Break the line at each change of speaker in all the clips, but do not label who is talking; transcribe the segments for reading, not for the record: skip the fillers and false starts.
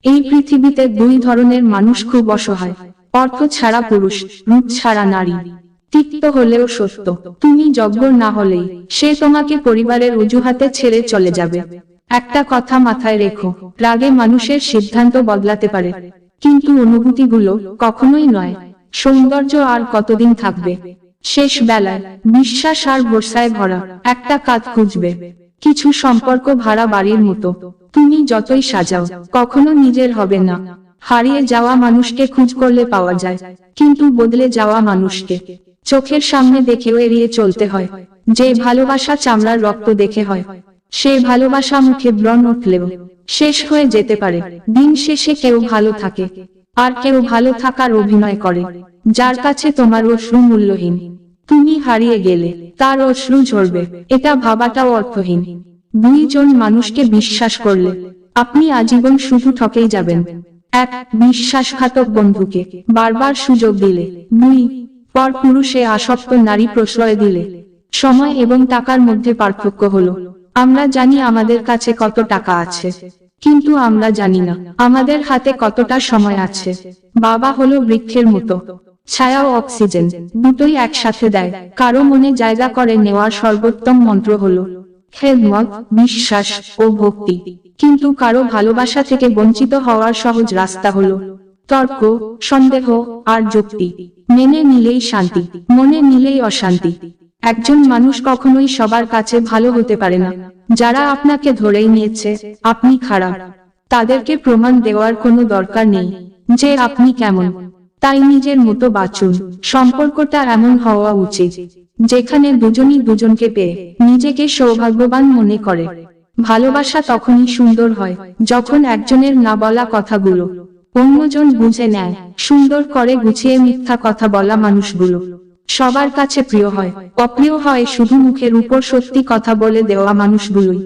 এই পৃথিবীতে দুই ধরনের মানুষ খুব অসহায়, অর্থ ছাড়া পুরুষ, রূপ ছাড়া নারী। তিক্ত হলেও সত্য, তুমি জব্বর না হলেই সে তোমাকে পরিবারের অজুহাতে ছেড়ে চলে যাবে। একটা কথা মাথায় রেখো, রাগে মানুষের সিদ্ধান্ত বদলাতে পারে, কিন্তু অনুভূতিগুলো কখনোই নয়। সৌন্দর্য আর কতদিন থাকবে? শেষ বেলায় বিশ্বাস আর ভরসায় ভরা একটা কাঁধ খুঁজবে। কিছু সম্পর্ক ভাড়া বাড়ির মতো, তুমি যতই সাজাও কখনো নিজের হবে না। হারিয়ে যাওয়া মানুষকে খোঁজ করলে পাওয়া যায়, কিন্তু বদলে যাওয়া মানুষকে চোখের সামনে দেখেও এড়িয়ে চলতে হয়। যে ভালোবাসা চামড়ার রক্ত দেখে হয়, সে ভালোবাসা মুখে ব্রণ উঠলেও শেষ হয়ে যেতে পারে। দিন শেষে কেউ ভালো থাকে, আর কেউ ভালো থাকার অভিনয় করে। যার কাছে তোমার অশ্রু মূল্যহীন, তুমি হারিয়ে গেলে তার অশ্রু ঝরবে, এটা ভাবাটাও অর্থহীন। দুইজন মানুষকে বিশ্বাস করলে আপনি আজীবন শুধু ঠকেই যাবেন। এক, বিশ্বাসঘাতক বন্ধুকে বারবার সুযোগ দিলে। দুই, পর পুরুষে আসক্ত নারী প্রশ্রয় দিলে। সময় এবং টাকার মধ্যে পার্থক্য হলো, আমরা জানি আমাদের কাছে কত টাকা আছে, কিন্তু আমরা জানি না আমাদের হাতে কতটা সময় আছে। বাবা হলো বৃক্ষের মতো, ছায়া ও অক্সিজেন দুটোই একসাথে দেয়। কারো মনে জায়গা করে নেওয়ার সর্বোত্তম মন্ত্র হলো খেদমত, বিশ্বাস ও ভক্তি। কিন্তু কারো ভালোবাসা থেকে বঞ্চিত হওয়ার সহজ রাস্তা হলো তর্ক, সন্দেহ আর যুক্তি। মেনে নিলেই শান্তি, মনে নিলেই অশান্তি। একজন মানুষ কখনোই সবার কাছে ভালো হতে পারে না। যারা আপনাকে ধরেই নিয়েছে আপনি খারাপ, তাদেরকে প্রমাণ দেওয়ার কোনো দরকার নেই যে আপনি কেমন। তাই নিজের মতো বাঁচুন। সম্পর্কটা এমন হওয়া উচিত যেখানে দুজনই দুজনকে পেয়ে নিজেকে সৌভাগ্যবান মনে করে। ভালোবাসা তখনই সুন্দর হয় যখন একজনের না বলা কথাগুলো অন্যজন বুঝে নেয়। সুন্দর করে গুছিয়ে মিথ্যা কথা বলা মানুষগুলো সবার কাছে প্রিয় হয়, অপ্রিয় হয় শুধু মুখের উপর সত্যি কথা বলে দেওয়া মানুষগুলোই।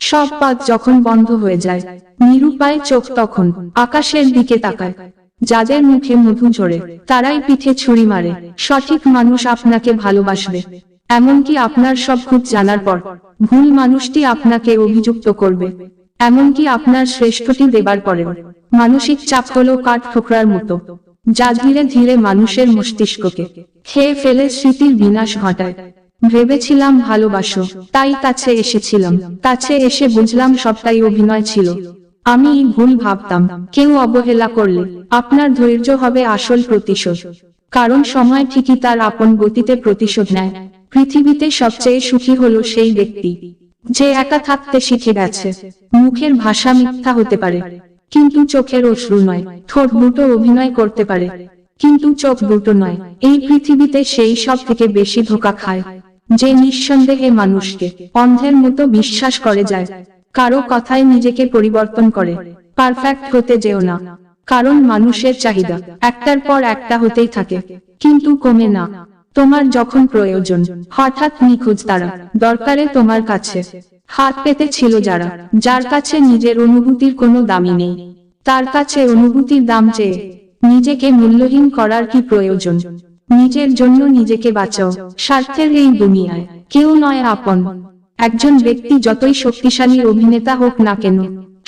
সব পথ যখন বন্ধ হয়ে যায়, নিরুপায় চোখ তখন আকাশের দিকে তাকায়। যাদের মুখে মধু ঝরে তারাই পিঠে ছুরি মারে। সঠিক মানুষ আপনাকে ভালোবাসবে, এমনকি আপনার সব খুঁত জানার পর। ভুল মানুষটি আপনাকে অভিযুক্ত করবে, এমনকি আপনার শ্রেষ্ঠটি দেবার পরেও। মানসিক চাপ হলো কাঠ ঠোকরার মতো, যা ধীরে ধীরে মানুষের মস্তিষ্ককে খেয়ে ফেলে স্মৃতির বিনাশ ঘটায়। ভেবেছিলাম ভালোবাসো, তাই কাছে এসেছিলাম, কাছে এসে বুঝলাম সবটাই অভিনয় ছিল। আমি ভুল ভাবতাম, কেউ অবহেলা করলে আপনার ধৈর্য হবে আসল প্রতিশোধ। কারণ সময় ঠিকই তার আপন গতিতে প্রতিশোধ নেয়। পৃথিবীতে সবচেয়ে সুখী হলো সেই ব্যক্তি যে একা থাকতে শিখে গেছে। মুখের ভাষা মিথ্যা হতে পারে, কিন্তু চোখের অশ্রু নয়। ঠোঁট দুটো অভিনয় করতে পারে, কিন্তু চোখ দুটো নয়। এই পৃথিবীতে সেই সব থেকে বেশি ধোঁকা খায় যে নিঃসন্দেহে মানুষকে অন্ধের মতো বিশ্বাস করে যায়, কারো কথায় নিজেকে পরিবর্তন করে। পারফেক্ট হতে যেও না, কারণ মানুষের চাহিদা একটার পর একটা হতেই থাকে, কিন্তু কমে না। তোমার যখন প্রয়োজন হঠাৎ নিখোঁজ তারা, দরকারে তোমার কাছে হাত পেতে ছিল যারা। যার কাছে নিজের অনুভূতির কোনো দামই নেই, তার কাছে অনুভূতির দাম চেয়ে নিজেকে মূল্যহীন করার কি প্রয়োজন? নিজের জন্য নিজেকে বাঁচাও। স্বার্থের এই দুনিয়ায় কেউ নয় আপন। একজন ব্যক্তি যতই শক্তিশালী অভিনেতা হোক না কেন,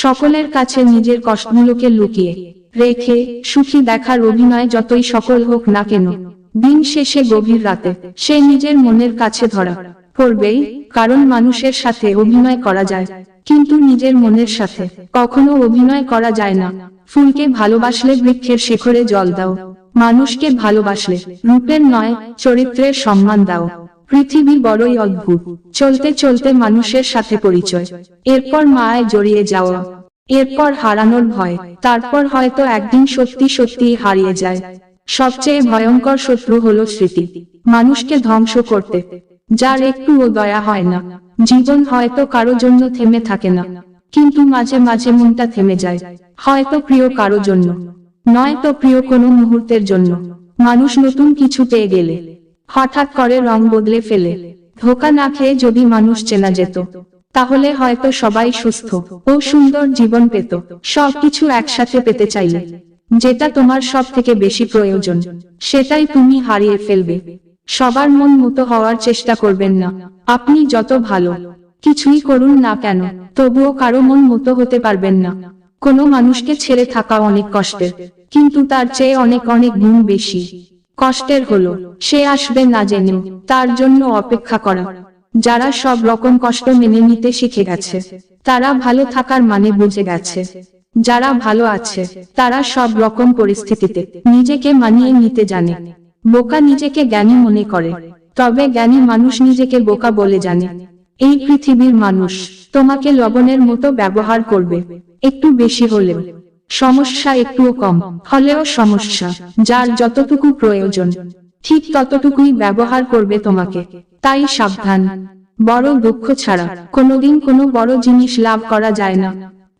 সকলের কাছে নিজের কষ্টগুলোকে লুকিয়ে রেখে সুখী দেখার অভিনয় যতই সকল হোক না কেন, দিন শেষে গভীর রাতে সে নিজের মনের কাছে ধরা পড়বেই। কারণ মানুষের সাথে অভিনয় করা যায়, কিন্তু নিজের মনের সাথে কখনো অভিনয় করা যায় না। ফুলকে ভালোবাসলে বৃক্ষের শিখরে জল দাও, মানুষকে ভালোবাসলে রূপের নয় চরিত্রের সম্মান দাও। পৃথিবী বড়ই অদ্ভুত, চলতে চলতে মানুষের সাথে পরিচয়, এরপর মায়ায় জড়িয়ে যাওয়া, এরপর হারানোর ভয়, তারপর হয়তো একদিন সত্যি সত্যি হারিয়ে যায়। সবচেয়ে ভয়ঙ্কর শত্রু হলো স্মৃতি, মানুষকে ধ্বংস করতে যার একটুও দয়া হয় না। জীবন হয়তো কারো জন্য থেমে থাকে না, কিন্তু মাঝে মাঝে মনটা থেমে যায়, হয়তো প্রিয় কারো জন্য, নয়তো প্রিয় কোনো মুহূর্তের জন্য। মানুষ নতুন কিছু পেয়ে গেলে হঠাৎ করে রং বদলে ফেলে। ধোঁকা না খেয়ে যদি মানুষ চেনা যেত, তাহলে হয়তো সবাই সুস্থ ও সুন্দর জীবন পেত। সবকিছু একসাথে পেতে চাইলে যেটা তোমার সব থেকে বেশি প্রয়োজন, সেটাই তুমি হারিয়ে ফেলবে। সবার মন মতো হওয়ার চেষ্টা করবেন না। আপনি যত ভালো কিছুই করুন না কেন, তবুও কারো মন মতো হতে পারবেন না। কোনো মানুষকে ছেড়ে থাকা অনেক কষ্টের, কিন্তু তার চেয়ে অনেক অনেক গুণ বেশি কষ্টের হলো সে আসবে না জেনেও তার জন্য অপেক্ষা করা। যারা সব রকম কষ্ট মেনে নিতে শিখে গেছে তারা ভালো থাকার মানে বুঝে গেছে। যারা ভালো আছে তারা সব রকম পরিস্থিতিতে নিজেকে মানিয়ে নিতে জানে। বোকা নিজেকে জ্ঞানী মনে করে, তবে জ্ঞানী মানুষ নিজেকে বোকা বলে জানে। এই পৃথিবীর মানুষ তোমাকে লবণের মতো ব্যবহার করবে, একটু বেশি হলেও সমস্যা, একটুও কম হলেও সমস্যা। যার যতটুকু প্রয়োজন ঠিক ততটুকুই ব্যবহার করবে তোমাকে, তাই সাবধান। বড় দুঃখ ছাড়া কোনোদিন কোনো বড় জিনিস লাভ করা যায় না।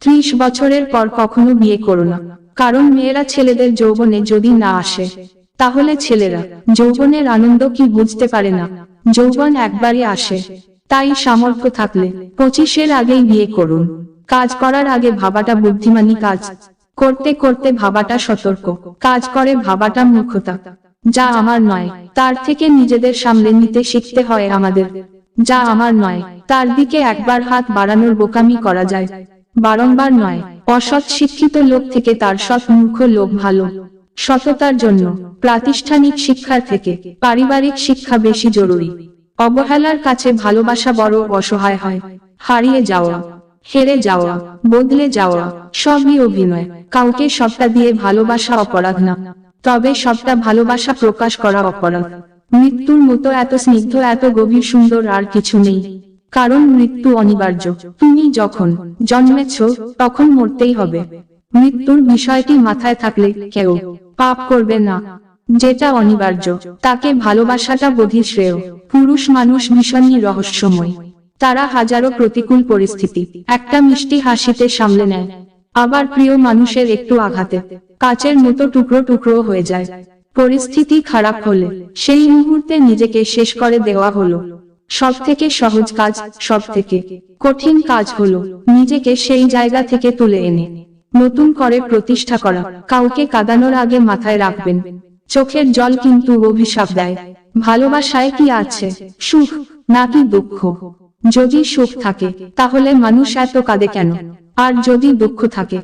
30 বছরের পর কখনো বিয়ে করো না, কারণ মেয়েরা ছেলেদের যৌবনে যদি না আসে তাহলে ছেলেরা যৌবনের আনন্দ কি বুঝতে পারে না। যৌবন একবারই আসে, তাই সামর্থ্য থাকলে 25-এর আগেই বিয়ে করুন। কাজ করার আগে ভাবাটা বুদ্ধিমানী, কাজ করতে করতে ভাবাটা সতর্ক, কাজ করে ভাবাটা মূর্খতা। যা আমার নয় তার থেকে নিজেদের সামলে নিতে শিখতে হয় আমাদের। যা আমার নয় তার দিকে একবার হাত বাড়ানোর বোকামি করা যায়, বারংবার নয়। অসৎ শিক্ষিত লোক থেকে তার সৎ মূর্খ লোক ভালো। সততার জন্য প্রাতিষ্ঠানিক শিক্ষার থেকে পারিবারিক শিক্ষা বেশি জরুরি। অবহেলার কাছে ভালোবাসা বড় অসহায় হয়। হারিয়ে যাওয়া, হেরে যাওয়া, বদলে যাওয়া সবই অভিনয়। কাউকে সবটা দিয়ে ভালোবাসা অপরাধ না, তবে সবটা ভালোবাসা প্রকাশ করা অপরাধ। মৃত্যুর মতো এত স্নিগ্ধ, এত গভীর, সুন্দর আর কিছু নেই। কারণ মৃত্যু অনিবার্য। তুমি যখন জন্মেছ তখন মরতেই হবে। মৃত্যুর বিষয়টি মাথায় থাকলে কেউ পাপ করবে না। যেটা অনিবার্য তাকে ভালোবাসাটা বোধি শ্রেয়। পুরুষ মানুষ ভীষণই রহস্যময়। তারা হাজারো প্রতিকূল পরিস্থিতি একটা মিষ্টি হাসিতে সামলে নেয়, আবার প্রিয় মানুষের একটু আঘাতে কাচের মতো টুকরো টুকরো হয়ে যায়। পরিস্থিতি খারাপ হলে সেই মুহূর্তে নিজেকে শেষ করে দেওয়া হলো সব থেকে সহজ কাজ। সব থেকে কঠিন কাজ হলো নিজেকে সেই জায়গা থেকে তুলে এনে নতুন করে প্রতিষ্ঠা করা। কাউকে কাঁদানোর আগে মাথায় রাখবেন, চোখের জল কিন্তু অভিশাপ দেয়। ভালোবাসায় কি আছে, সুখ নাকি দুঃখ? যদি সুখ থাকে তাহলে মানুষ এত কাঁদে কেন? আর যদি দুঃখ থাকে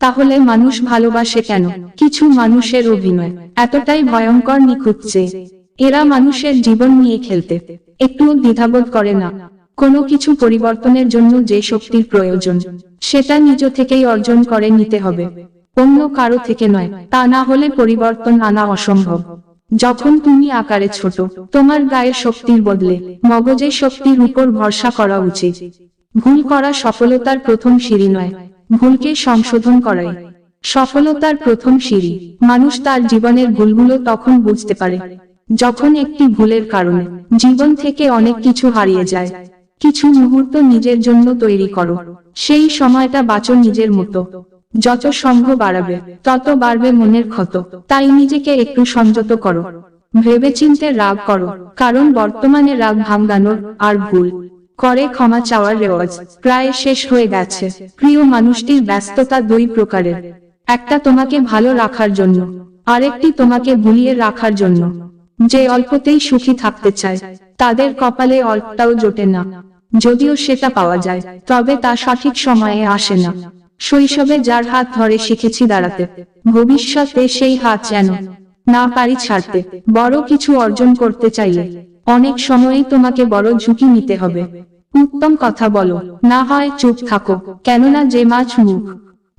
তাহলে মানুষ ভালোবাসে কেন? কিছু মানুষের অভিনয় এতটাই ভয়ঙ্কর, নিখুঁত যে এরা মানুষের জীবন নিয়ে খেলতে একটুও দ্বিধাবোধ করে না। কোনো কিছু পরিবর্তনের জন্য যে শক্তির প্রয়োজন সেটা নিজ থেকেই অর্জন করে নিতে হবে, অন্য কারো থেকে নয়। তা না হলে পরিবর্তন আনা অসম্ভব। যখন তুমি আকারে ছোট, তোমার গায়ের শক্তির বদলে মগজের শক্তির উপর ভরসা করা উচিত। ভুল করা সফলতার প্রথম সিঁড়ি নয়, ভুলকে সংশোধন করাই সফলতার প্রথম সিঁড়ি। মানুষ তার জীবনের ভুলগুলো তখন বুঝতে পারে যখন একটি ভুলের কারণে জীবন থেকে অনেক কিছু হারিয়ে যায়। কিছু মুহূর্ত নিজের জন্য তৈরি করো, সেই সময়টা বাঁচো নিজের মতো। যত সঙ্গ বাড়াবে তত বাড়বে মনের ক্ষত, তাই নিজেকে একটু সংযত করো, ভেবেচিন্তে রাগ করো। কারণ বর্তমানে রাগ ভাঙানোর আর ভুল করে ক্ষমা চাওয়ার রেওয়াজ প্রায় শেষ হয়ে গেছে। প্রিয় মানুষটির ব্যস্ততা দুই প্রকারের, একটা তোমাকে ভালো রাখার জন্য, আরেকটি তোমাকে ভুলিয়ে রাখার জন্য। যে অল্পতেই সুখী থাকতে চায় তাদের কপালে অল্পটাও জোটে না। যদিও সেটা পাওয়া যায় তবে তা সঠিক সময়ে আসে না। শৈশবে যার হাত ধরে শিখেছি দাঁড়াতে, ভবিষ্যতে সেই হাত যেন না পারি ছাড়তে। বড় কিছু অর্জন করতে চাইলে অনেক সময়ই তোমাকে বড় ঝুঁকি নিতে হবে। উত্তম কথা বলো, না হয় চুপ থাকো। কেননা যে মাছ মুখ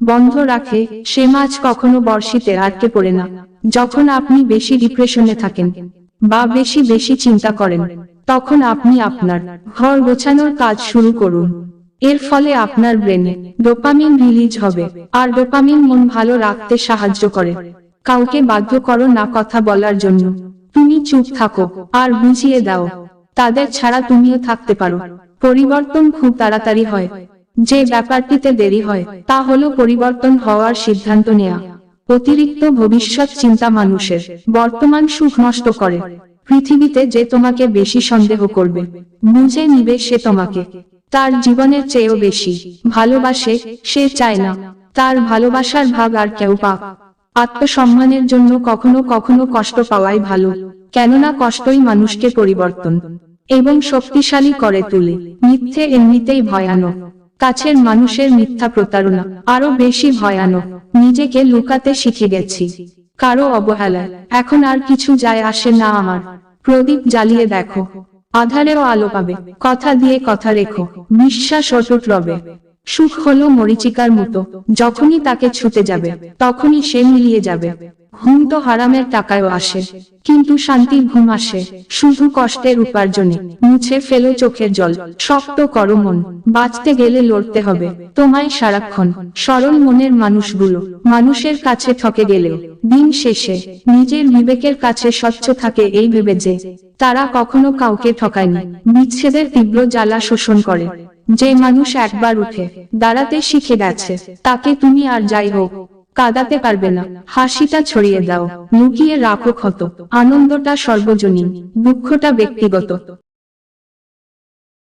বন্ধ রাখে সে মাছ কখনো বড়শিতে আটকে পড়ে না। যখন আপনি বেশি ডিপ্রেশনে থাকেন বা বেশি বেশি চিন্তা করেন তখন আপনি আপনার ঘর গোছানোর কাজ শুরু করুন। এর ফলে আপনার ব্রেনে ডোপামিন রিলিজ হবে, আর ডোপামিন মন ভালো রাখতে সাহায্য করে। কাউকে বাধ্য করো না কথা বলার জন্য, তুমি চুপ থাকো আর বুঝিয়ে দাও তাদের ছাড়া তুমিও থাকতে পারো। পরিবর্তন খুব তাড়াতাড়ি হয়, যে ব্যাপারটিতে দেরি হয় তা হলো পরিবর্তন হওয়ার সিদ্ধান্ত নেওয়া। অতিরিক্ত ভবিষ্যৎ চিন্তা মানুষের বর্তমান সুখ নষ্ট করে। পৃথিবীতে যে তোমাকে বেশি সন্দেহ করবে, বুঝে নিবে সে তোমাকে তার জীবনের চেয়েও বেশি ভালোবাসে। সে চায় না তার ভালোবাসার ভাগ আর কেউ পাক। আত্মসম্মানের জন্য কখনো কখনো কষ্ট পাওয়াই ভালো, কেননা কষ্টই মানুষকে পরিবর্তন এবং শক্তিশালী করে তোলে। মিথ্যে এমনিতেই ভয়ানক, কাছের মানুষের মিথ্যা প্রতারণা আরো বেশি ভয়ানক। নিজেকে লুকাতে শিখে গেছি কারো অবহেলায়, এখন আর কিছু যায় আসে না আমার। প্রদীপ জ্বালিয়ে দেখো, আধারেও আলো পাবে। কথা দিয়ে কথা রেখো, বিশ্বাস অটুট রবে। সুখ হলো মরীচিকার মতো, যখনই তাকে ছুটে যাবে তখনই সে মিলিয়ে যাবে। ঘুম তো হারামের টাকায়ও আসে, কিন্তু শান্তির ঘুম আসে শুধু কষ্টের উপার্জনে। মুছে ফেলো চোখের জল, শক্ত করো মন। বাঁচতে গেলে লড়তে হবে তোমায় সারাক্ষণ। সরল মনের মানুষগুলো মানুষের কাছে ঠকে গেলেও দিন শেষে নিজের বিবেকের কাছে স্বচ্ছ থাকে, এই ভেবে যে তারা কখনো কাউকে ঠকায়নি। বিচ্ছেদের তীব্র জ্বালা শোষণ করে যে মানুষ একবার উঠে দাঁড়াতে শিখে গেছে, তাকে তুমি আর যাই হোক কাঁদাতে পারবে না। হাসিটা ছড়িয়ে দাও, লুকিয়ে রাখো ক্ষত। আনন্দটা সর্বজনীন, দুঃখটা ব্যক্তিগত।